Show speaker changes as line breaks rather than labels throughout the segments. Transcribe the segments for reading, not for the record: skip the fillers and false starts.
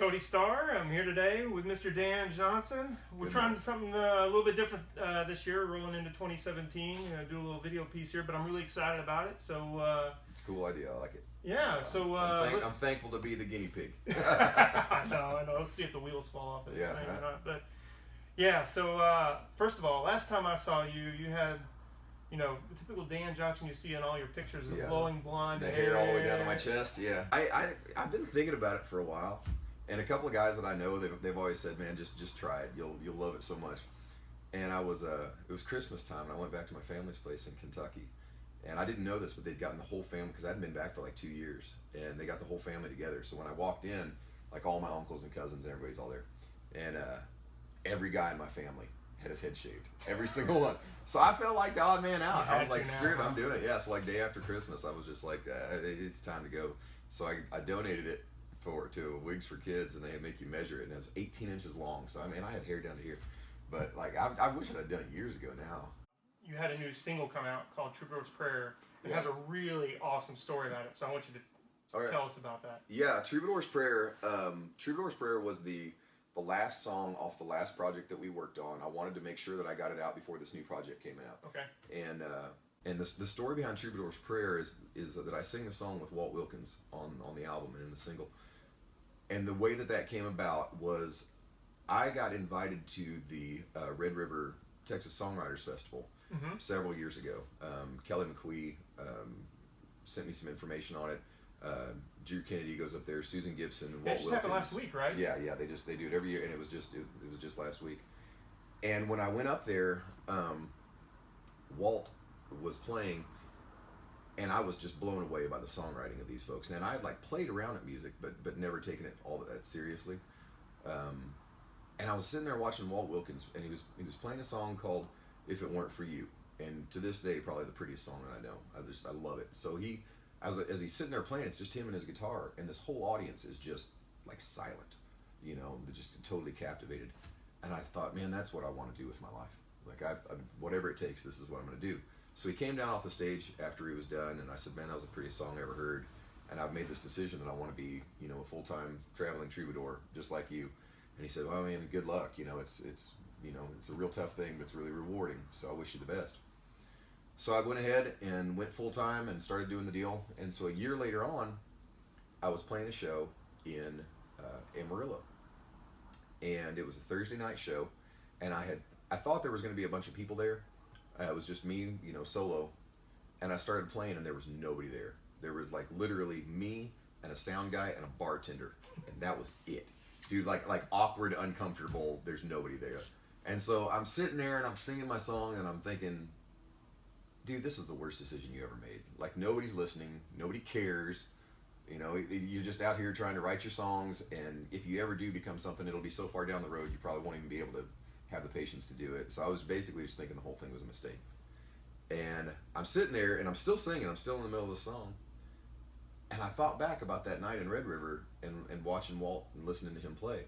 Cody Starr. I'm here today with Mr. Dan Johnson. We're trying something a little bit different this year, rolling into 2017. Do a little video piece here, but I'm really excited about it. So
it's a cool idea. I like it.
Yeah. So
I'm thankful to be the guinea pig.
I know. Let's see if the wheels fall off of this thing or not. But yeah. So first of all, last time I saw you, you had, you know, the typical Dan Johnson you see in all your pictures of flowing blonde
the hair all the way down to my chest. Yeah, I've been thinking about it for a while, and a couple of guys that I know, they've always said, man, just try it. You'll love it so much. And it was Christmas time, and I went back to my family's place in Kentucky, and I didn't know this, but they'd gotten the whole family, because I hadn't been back for like 2 years, and they got the whole family together. So when I walked in, like all my uncles and cousins and everybody's all there, and every guy in my family had his head shaved, every single one. So I felt like the odd man out. I was like, screw it, I'm doing it. Yeah, so like day after Christmas, I was just like, it's time to go. So I donated it to Wigs for Kids, and they make you measure it, and it was 18 inches long. So I mean, I had hair down to here, but like I wish I'd done it years ago now.
You had a new single come out called Troubadour's Prayer. It has a really awesome story about it, so I want you to tell us about that.
Yeah, Troubadour's Prayer. Troubadour's Prayer was the last song off the last project that we worked on. I wanted to make sure that I got it out before this new project came out.
Okay.
And the story behind Troubadour's Prayer is that I sing the song with Walt Wilkins on the album and in the single. And the way that came about was I got invited to the Red River Texas Songwriters Festival several years ago. Kelly McQuee sent me some information on it. Drew Kennedy goes up there, Susan Gibson, Walt Wilkins.
It just happened last week, right?
Yeah, they do it every year, and it was just last week. And when I went up there, Walt was playing, and I was just blown away by the songwriting of these folks. And I had like played around at music, but never taken it all that seriously. And I was sitting there watching Walt Wilkins, and he was playing a song called "If It Weren't for You," and to this day, probably the prettiest song that I know. I love it. So as he's sitting there playing, it's just him and his guitar, and this whole audience is just like silent, you know, they're just totally captivated. And I thought, man, that's what I want to do with my life. Like, whatever it takes, this is what I'm going to do. So he came down off the stage after he was done, and I said, man, that was the prettiest song I ever heard. And I've made this decision that I want to be, you know, a full-time traveling troubadour, just like you. And he said, well, I mean, good luck. You know, it's a real tough thing, but it's really rewarding. So I wish you the best. So I went ahead and went full-time and started doing the deal. And so a year later on, I was playing a show in Amarillo. And it was a Thursday night show. And I thought there was going to be a bunch of people there. It was just me, you know, solo. And I started playing, and there was nobody there. There was like literally me and a sound guy and a bartender. And that was it. Dude, like awkward, uncomfortable, there's nobody there. And so I'm sitting there and I'm singing my song, and I'm thinking, dude, this is the worst decision you ever made. Like, nobody's listening, nobody cares. You know, you're just out here trying to write your songs, and if you ever do become something, it'll be so far down the road you probably won't even be able to have the patience to do it. So I was basically just thinking the whole thing was a mistake. And I'm sitting there, and I'm still singing, I'm still in the middle of the song. And I thought back about that night in Red River and watching Walt and listening to him play.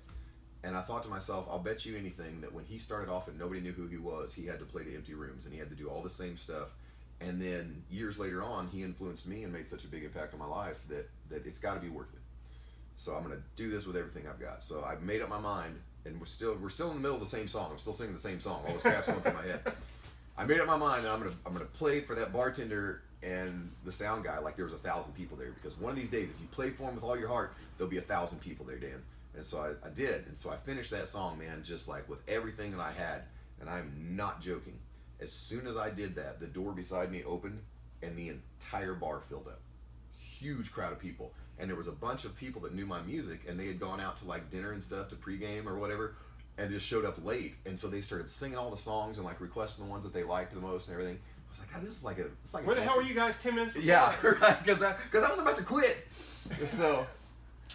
And I thought to myself, I'll bet you anything that when he started off and nobody knew who he was, he had to play to empty rooms, and he had to do all the same stuff. And then years later on, he influenced me and made such a big impact on my life that it's got to be worth it. So I'm going to do this with everything I've got. So I've made up my mind, and we're still in the middle of the same song. I'm still singing the same song. All this crap's going through my head. I made up my mind that I'm gonna play for that bartender and the sound guy like there was 1,000 people there, because one of these days, if you play for him with all your heart, there'll be 1,000 people there, Dan. And so I did. And so I finished that song, man, just like with everything that I had. And I'm not joking. As soon as I did that, the door beside me opened, and the entire bar filled up. Huge crowd of people. And there was a bunch of people that knew my music, and they had gone out to like dinner and stuff to pregame or whatever, and just showed up late. And so they started singing all the songs and like requesting the ones that they liked the most and everything. I was like, God, this is like it's like
where the hell were you guys 10 minutes before?
Yeah, right, because I was about to quit. So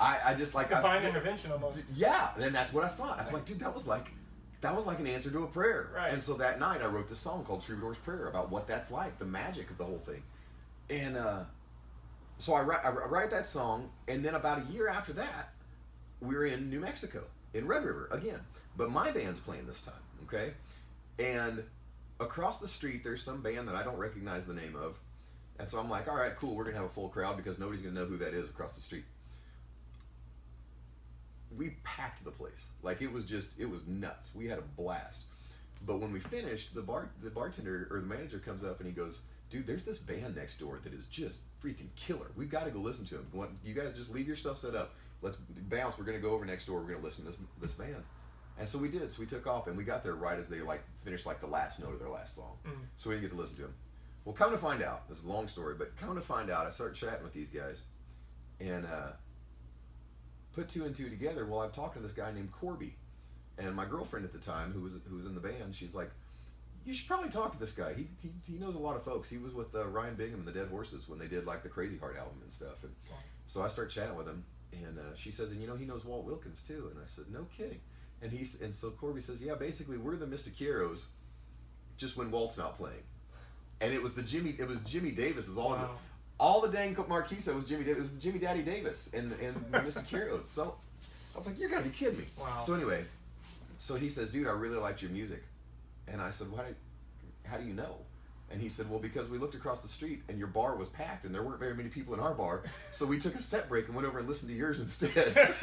I just like
divine intervention almost.
Yeah, and that's what I thought. I was like, dude, that was like an answer to a prayer.
Right.
And so that night I wrote this song called Troubadour's Prayer about what that's like, the magic of the whole thing. And so I write that song, and then about a year after that, we were in New Mexico, in Red River again. But my band's playing this time, okay? And across the street, there's some band that I don't recognize the name of. And so I'm like, all right, cool, we're going to have a full crowd because nobody's going to know who that is across the street. we packed the place. Like it was nuts. We had a blast. But when we finished, the bartender or the manager comes up and he goes, dude, there's this band next door that is just freaking killer. We've got to go listen to them. You guys just leave your stuff set up. Let's bounce. We're going to go over next door. We're going to listen to this band. And so we did. So we took off, and we got there right as they like finished like the last note of their last song. Mm. So we didn't get to listen to them. Well, come to find out, this is a long story, but come to find out, I started chatting with these guys, and put two and two together. Well, I've talked to this guy named Corby. And my girlfriend at the time, who was in the band, she's like, you should probably talk to this guy. He knows a lot of folks. He was with Ryan Bingham and the Dead Horses when they did like the Crazy Heart album and stuff. And so I start chatting with him, and she says, and he knows Walt Wilkins too. And I said, no kidding. And so Corby says, yeah, basically we're the Mystiqueros, just when Walt's not playing. And it was Jimmy Davis is all the dang marquee said was Jimmy Davis. It was Jimmy Daddy Davis and the Mystiqueros. So I was like, you're gotta be kidding me.
Wow.
So anyway. So he says, dude, I really liked your music. And I said, how do you know? And he said, well, because we looked across the street and your bar was packed and there weren't very many people in our bar. So we took a set break and went over and listened to yours instead.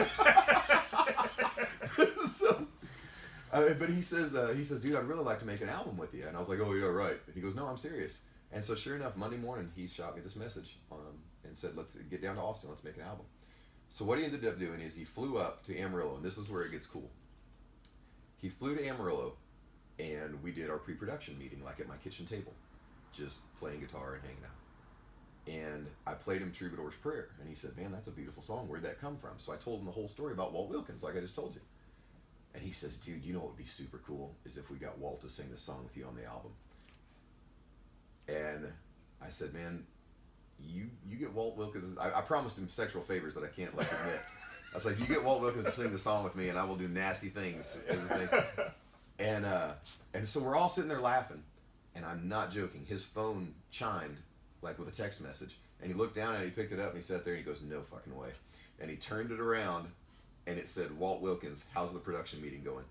But he says, dude, I'd really like to make an album with you. And I was like, oh, yeah, right. And he goes, no, I'm serious. And so sure enough, Monday morning, he shot me this message and said, let's get down to Austin. Let's make an album. So what he ended up doing is he flew up to Amarillo, and this is where it gets cool. He flew to Amarillo, and we did our pre-production meeting, like at my kitchen table, just playing guitar and hanging out. And I played him Troubadour's Prayer, and he said, man, that's a beautiful song. Where'd that come from? So I told him the whole story about Walt Wilkins, like I just told you. And he says, dude, you know what would be super cool is if we got Walt to sing this song with you on the album. And I said, man, you get Walt Wilkins. I promised him sexual favors that I can't let him admit. I was like, you get Walt Wilkins to sing the song with me, and I will do nasty things. And so we're all sitting there laughing, and I'm not joking. His phone chimed, like with a text message, and he looked down at it, he picked it up, and he sat there, and he goes, no fucking way. And he turned it around, and it said, Walt Wilkins, how's the production meeting going?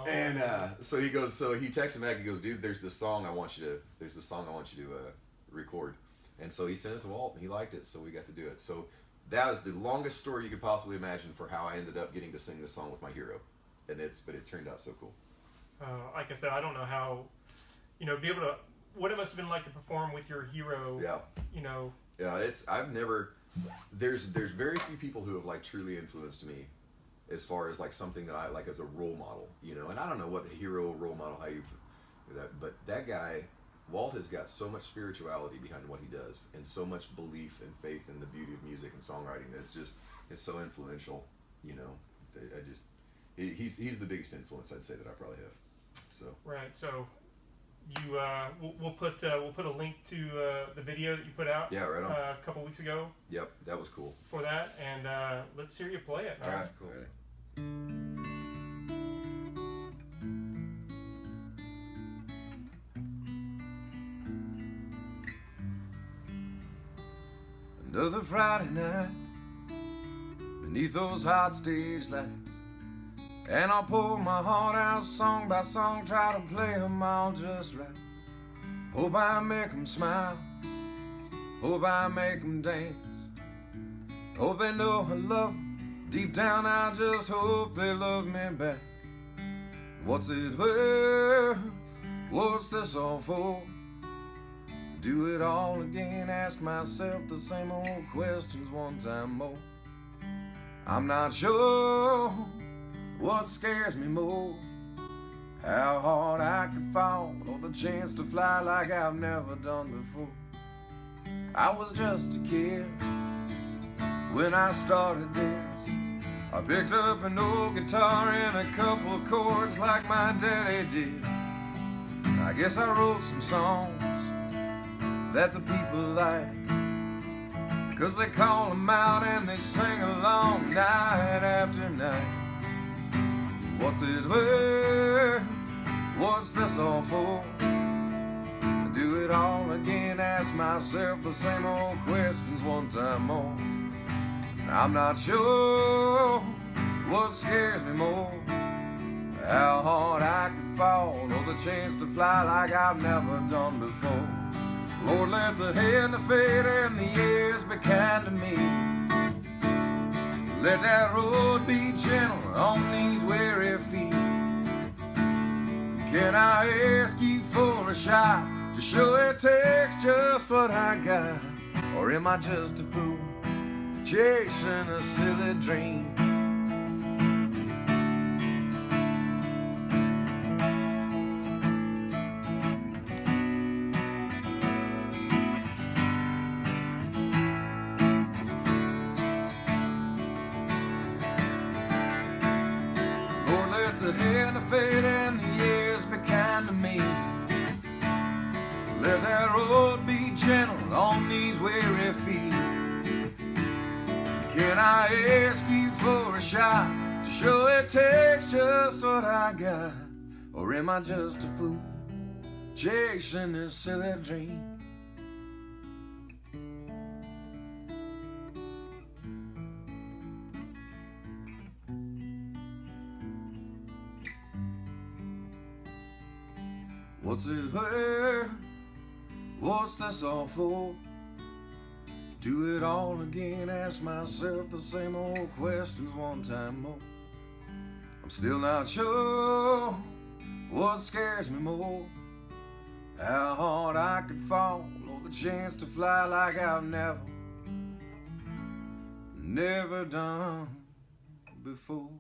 And so he texted back, he goes, dude, there's this song I want you to record. And so he sent it to Walt, and he liked it, so we got to do it. So that was the longest story you could possibly imagine for how I ended up getting to sing this song with my hero. But it turned out so cool.
Like I said, I don't know how, be able to, what it must have been like to perform with your hero.
Yeah. Yeah, there's very few people who have like truly influenced me as far as like something that I like as a role model, and I don't know what the hero, role model, but that guy, Walt has got so much spirituality behind what he does, and so much belief and faith in the beauty of music and songwriting that it's so influential. He's the biggest influence I'd say that I probably have. So
right. So you we'll put a link to the video that you put out.
Yeah, right on.
A couple weeks ago.
Yep, that was cool.
For that, and let's hear you play it.
All right, cool.
Another Friday night beneath those hot stage lights, and I'll pour my heart out song by song, try to play them all just right. Hope I make them smile, hope I make them dance, hope they know I love them. Deep down I just hope they love me back. What's it worth? What's this all for? Do it all again, ask myself the same old questions one time more. I'm not sure what scares me more, how hard I could fall, or the chance to fly like I've never done before. I was just a kid when I started this. I picked up an old guitar and a couple of chords like my daddy did. I guess I wrote some songs that the people like, 'cause they call them out and they sing along night after night. What's it worth? What's this all for? I do it all again, ask myself the same old questions one time more. I'm not sure what scares me more, how hard I could fall, or the chance to fly like I've never done before. Lord, let the head and the fate and the years be kind to me. Let that road be gentle on these weary feet. Can I ask you for a shot to show it takes just what I got? Or am I just a fool chasing a silly dream? Lord, let the hand of fate and the years be kind to me. Let that road be gentle on these weary feet. Can I ask you for a shot to show it takes just what I got? Or am I just a fool chasing this silly dream? What's it worth? What's this all for? Do it all again, ask myself the same old questions one time more. I'm still not sure what scares me more, how hard I could fall, or the chance to fly like I've never done before.